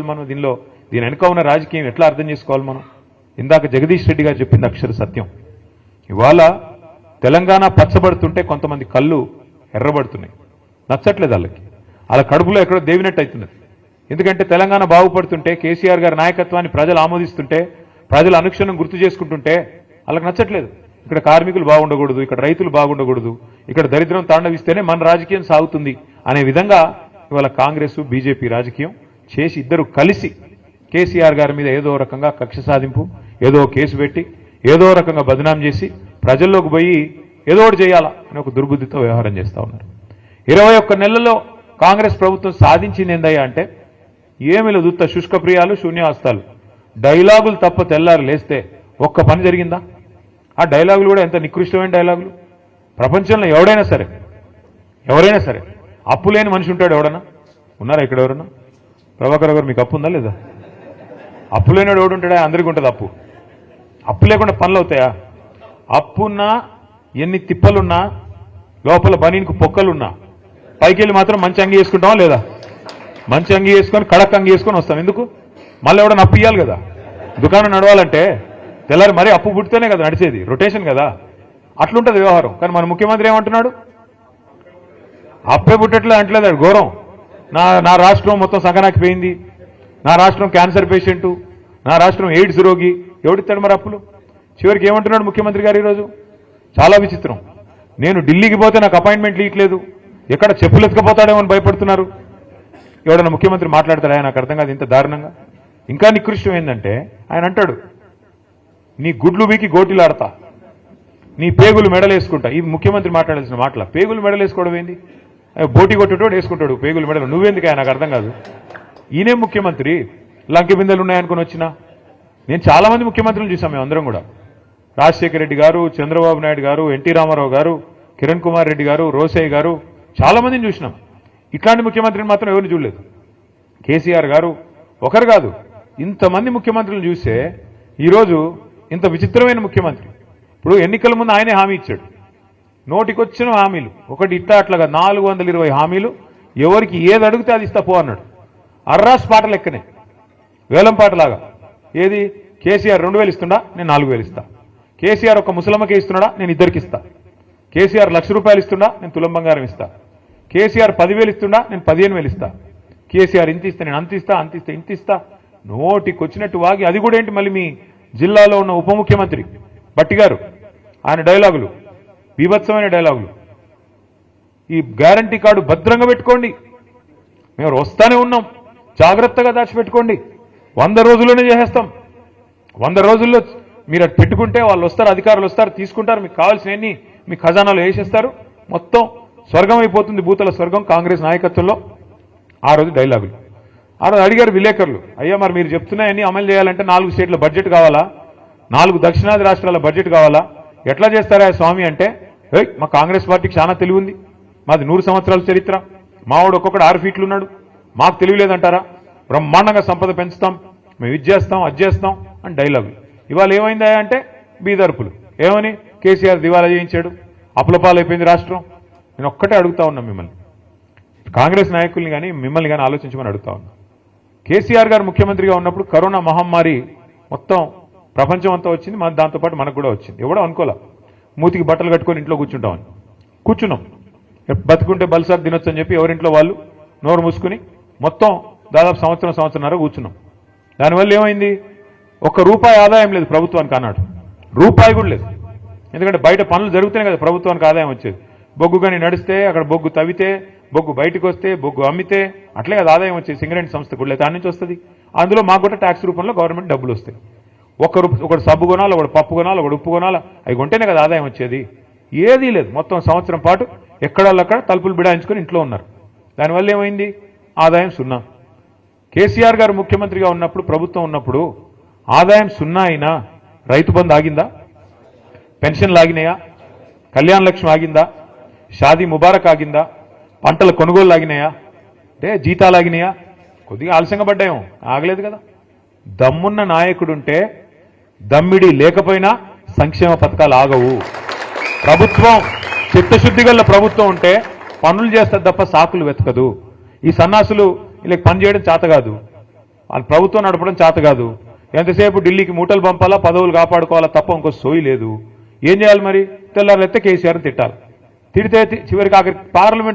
మనం దీని వెనుక ఉన్న రాజకీయం ఎట్లా అర్థం చేసుకోవాలి మనం? ఇందాక జగదీష్ రెడ్డి గారు చెప్పింది అక్షర సత్యం. ఇవాళ తెలంగాణ పచ్చబడుతుంటే కొంతమంది కళ్ళు ఎర్రబడుతున్నాయి, నచ్చట్లేదు వాళ్ళకి. వాళ్ళ కడుపులో ఎక్కడో దేవినట్టు అవుతున్నది. ఎందుకంటే తెలంగాణ బాగుపడుతుంటే, కేసీఆర్ గారి నాయకత్వాన్ని ప్రజలు ఆమోదిస్తుంటే, ప్రజలు అనుక్షణం గుర్తు చేసుకుంటుంటే వాళ్ళకి నచ్చట్లేదు. ఇక్కడ కార్మికులు బాగుండకూడదు, ఇక్కడ రైతులు బాగుండకూడదు, ఇక్కడ దరిద్రం తాండవిస్తేనే మన రాజకీయం సాగుతుంది అనే విధంగా ఇవాళ కాంగ్రెస్ బీజేపీ రాజకీయం చేసి ఇద్దరు కలిసి కేసీఆర్ గారి మీద ఏదో రకంగా కక్ష సాధింపు, ఏదో కేసు పెట్టి, ఏదో రకంగా బదనాం చేసి ప్రజల్లోకి పోయి ఏదో ఒకటి చేయాలా అని ఒక దుర్బుద్ధితో వ్యవహారం చేస్తూ ఉన్నారు. 21 నెలల్లో కాంగ్రెస్ ప్రభుత్వం సాధించింది ఏందయ్యా అంటే ఏమి లేదు, ఉత్త శుష్కప్రియాలు, శూన్యాస్తాలు, డైలాగులు తప్ప తెల్లారు లేస్తే ఒక్క పని జరిగిందా? ఆ డైలాగులు కూడా ఎంత నికృష్టమైన డైలాగులు. ప్రపంచంలో ఎవరైనా సరే అప్పు లేని మనిషి ఉంటాడు ఎవడన్నా? ఉన్నారా ఇక్కడ ఎవరన్నా? ప్రభాకర్ గారు మీకు అప్పు ఉందా లేదా? అప్పు లేనివాడు ఎవడు ఉంటాడా? అందరికీ ఉంటుంది అప్పు. అప్పు లేకుండా పనులు అవుతాయా? అప్పున్నా, ఎన్ని తిప్పలున్నా, లోపల బనీనికి పొక్కలున్నా, పైకి వెళ్ళి మాత్రం మంచి అంగి వేసుకుంటామా లేదా? మంచి అంగి వేసుకొని కడక్ అంగి వేసుకొని వస్తాం. ఎందుకు? మళ్ళీ ఎవడన్నా అప్పు ఇవ్వాలి కదా. దుకాణం నడవాలంటే తెల్లారి మరీ అప్పు పుట్టితేనే కదా నడిచేది, రొటేషన్ కదా. అట్లుంటుంది వ్యవహారం. కానీ మన ముఖ్యమంత్రి ఏమంటున్నాడు? అప్పే పుట్టట్లే అంటలేదు, ఘోరం. నా రాష్ట్రం మొత్తం సంకనాకిపోయింది, నా రాష్ట్రం క్యాన్సర్ పేషెంటు, నా రాష్ట్రం ఎయిడ్స్ రోగి. ఎవడిస్తాడు మరి అప్పులు? చివరికి ఏమంటున్నాడు ముఖ్యమంత్రి గారు ఈరోజు? చాలా విచిత్రం. నేను ఢిల్లీకి పోతే నాకు అపాయింట్మెంట్లు ఇవ్వట్లేదు, ఎక్కడ చెప్పులు ఎత్తుకపోతాడేమో అని భయపడుతున్నారు. ఎవడన్నా ముఖ్యమంత్రి మాట్లాడతాడు? ఆయన నాకు అర్థం కాదు ఇంత దారుణంగా. ఇంకా నికృష్టం ఏంటంటే ఆయన అంటాడు, నీ గుడ్లు బీకి గోటిలాడతా, నీ పేగులు మెడలేసుకుంటా. ఈ ముఖ్యమంత్రి మాట్లాడాల్సిన మాటల. పేగులు మెడలేసుకోవడం ఏంది? బోటి కొట్టేటోడు వేసుకుంటాడు పేగులు మెడలు. నువ్వెందుకు? నాకు అర్థం కాదు. ఈయనే ముఖ్యమంత్రి, లంకె బిందెలు ఉన్నాయనుకుని వచ్చినా. నేను చాలా మంది ముఖ్యమంత్రులు చూసాం మేము అందరం కూడా. రాజశేఖర రెడ్డి గారు, చంద్రబాబు నాయుడు గారు, ఎన్టీ రామారావు గారు, కిరణ్ కుమార్ రెడ్డి గారు, రోసయ్య గారు, చాలా మందిని చూసినాం. ఇట్లాంటి ముఖ్యమంత్రిని మాత్రం ఎవరిని చూడలేదు. కేసీఆర్ గారు ఒకరు కాదు, ఇంతమంది ముఖ్యమంత్రులను చూస్తే ఈరోజు ఇంత విచిత్రమైన ముఖ్యమంత్రి. ఇప్పుడు ఎన్నికల ముందు ఆయనే హామీ ఇచ్చాడు, నోటికొచ్చిన హామీలు, ఒకటి ఇట్టా అట్లాగా 420 హామీలు, ఎవరికి ఏది అడిగితే అది ఇస్తా పో అన్నాడు. అర్రాస్ పాట లెక్కనే, వేలం పాటలాగా. ఏది? కేసీఆర్ 2000 ఇస్తుండా, నేను 4000 ఇస్తా. కేసీఆర్ ఒక ముసలమ్మకే ఇస్తున్నాడా, నేను ఇద్దరికి ఇస్తా. కేసీఆర్ ₹1,00,000 ఇస్తుండా, నేను తులం బంగారం ఇస్తా. కేసీఆర్ 10,000 ఇస్తుండా, నేను 15,000 ఇస్తా. కేసీఆర్ ఇంత ఇస్తే నేను అంత ఇస్తా, అంత ఇస్తే ఇంత ఇస్తా. నోటికొచ్చినట్టు వాగి. అది కూడా ఏంటి, మళ్ళీ మీ జిల్లాలో ఉన్న ఉప ముఖ్యమంత్రి భట్టి గారు, ఆయన డైలాగులు బీభత్సమైన డైలాగులు. ఈ గ్యారంటీ కార్డు భద్రంగా పెట్టుకోండి, మేము వస్తానే ఉన్నాం, జాగ్రత్తగా దాచిపెట్టుకోండి, 100 రోజుల్లోనే చేసేస్తాం. 100 రోజుల్లో మీరు అది పెట్టుకుంటే వాళ్ళు వస్తారు, అధికారులు వస్తారు, తీసుకుంటారు, మీకు కావాల్సినవన్నీ మీ ఖజానాలో వేసేస్తారు, మొత్తం స్వర్గం అయిపోతుంది, భూతల స్వర్గం కాంగ్రెస్ నాయకత్వంలో. ఆ రోజు డైలాగులు. ఆ రోజు అడిగారు విలేకరులు, అయ్యా మరి మీరు చెప్తున్నాయన్నీ అమలు చేయాలంటే 4 స్టేట్ల బడ్జెట్ కావాలా, 4 దక్షిణాది రాష్ట్రాల బడ్జెట్ కావాలా, ఎట్లా చేస్తారా స్వామి అంటే, మా కాంగ్రెస్ పార్టీకి చాలా తెలివి ఉంది, మాది 100 సంవత్సరాల చరిత్ర, మావాడు ఒక్కొక్కడు 6 ఫీట్లు ఉన్నాడు, మాకు తెలివి లేదంటారా, బ్రహ్మాండంగా సంపద పెంచుతాం, మేము ఇది చేస్తాం అది చేస్తాం అని డైలాగులు. ఇవాళ ఏమైందా అంటే బీదర్పులు. ఏమని? కేసీఆర్ దివాలా చేయించాడు, అప్పులపాలైపోయింది రాష్ట్రం. నేను ఒక్కటే అడుగుతా ఉన్నా మిమ్మల్ని, కాంగ్రెస్ నాయకుల్ని కానీ మిమ్మల్ని కానీ ఆలోచించమని అడుగుతా ఉన్నా. కేసీఆర్ గారు ముఖ్యమంత్రిగా ఉన్నప్పుడు కరోనా మహమ్మారి మొత్తం ప్రపంచం అంతా వచ్చింది, మన దాంతోపాటు మనకు కూడా వచ్చింది. ఎవడో అనుకోలే మూతికి బట్టలు కట్టుకొని ఇంట్లో కూర్చుంటామని. కూర్చున్నాం, బతుకుంటే బల్సార్ తినొచ్చు అని చెప్పి ఎవరింట్లో వాళ్ళు నోరు మూసుకుని మొత్తం దాదాపు సంవత్సరంన్నర కూర్చున్నాం. దానివల్ల ఏమైంది? ₹1 ఆదాయం లేదు ప్రభుత్వానికి అన్నాడు, రూపాయి కూడా లేదు. ఎందుకంటే బయట పనులు జరుగుతూనే కదా ప్రభుత్వానికి ఆదాయం వచ్చేది. బొగ్గు కానీ నడిస్తే, అక్కడ బొగ్గు తవ్వితే, బొగ్గు బయటకు వస్తే, బొగ్గు అమ్మితే, అట్లే కదా ఆదాయం వచ్చేది. సింగరేణి సంస్థ కూడా లేదు, దాని నుంచి వస్తుంది. అందులో మాకు కూడా ట్యాక్స్ రూపంలో గవర్నమెంట్ డబ్బులు వస్తాయి. ఒకడు సబ్బు కొనాలి, ఒకడు పప్పు కొనాలి, ఒకడు ఉప్పు కొనాలి, అవి కొంటేనే కదా ఆదాయం వచ్చేది. ఏదీ లేదు. మొత్తం సంవత్సరం పాటు ఎక్కడక్కడ తలుపులు బిడాయించుకొని ఇంట్లో ఉన్నారు. దానివల్ల ఏమైంది? ఆదాయం 0. కేసీఆర్ గారు ముఖ్యమంత్రిగా ఉన్నప్పుడు, ప్రభుత్వం ఉన్నప్పుడు ఆదాయం 0 అయినా రైతు బంధు ఆగిందా? పెన్షన్లు ఆగినాయా? కళ్యాణ లక్ష్మి ఆగిందా? షాదీ ముబారక్ ఆగిందా? పంటల కొనుగోలు ఆగినాయా? అంటే జీతాలు ఆగినాయా? కొద్దిగా ఆలస్యంగా పడ్డాయేమో, ఆగలేదు కదా. దమ్మున్న నాయకుడుంటే, దమ్మిడి లేకపోయినా సంక్షేమ పథకాలు ఆగవు. ప్రభుత్వం చిత్తశుద్ధి గల ప్రభుత్వం ఉంటే పనులు చేస్తారు తప్ప సాకులు వెతకదు. ఈ సన్నాసులు వీళ్ళకి పని చేయడం చేత కాదు. ప్రభుత్వం నడపడం చేత కాదు, ఎంతసేపు ఢిల్లీకి మూటలు పంపాలా, పదవులు కాపాడుకోవాలా తప్ప ఇంకో సోయి లేదు. ఏం చేయాలి మరి? తెల్లారెత్తే కేసీఆర్ని తిట్టాలి. తిడితే చివరికి ఆఖరికి పార్లమెంట్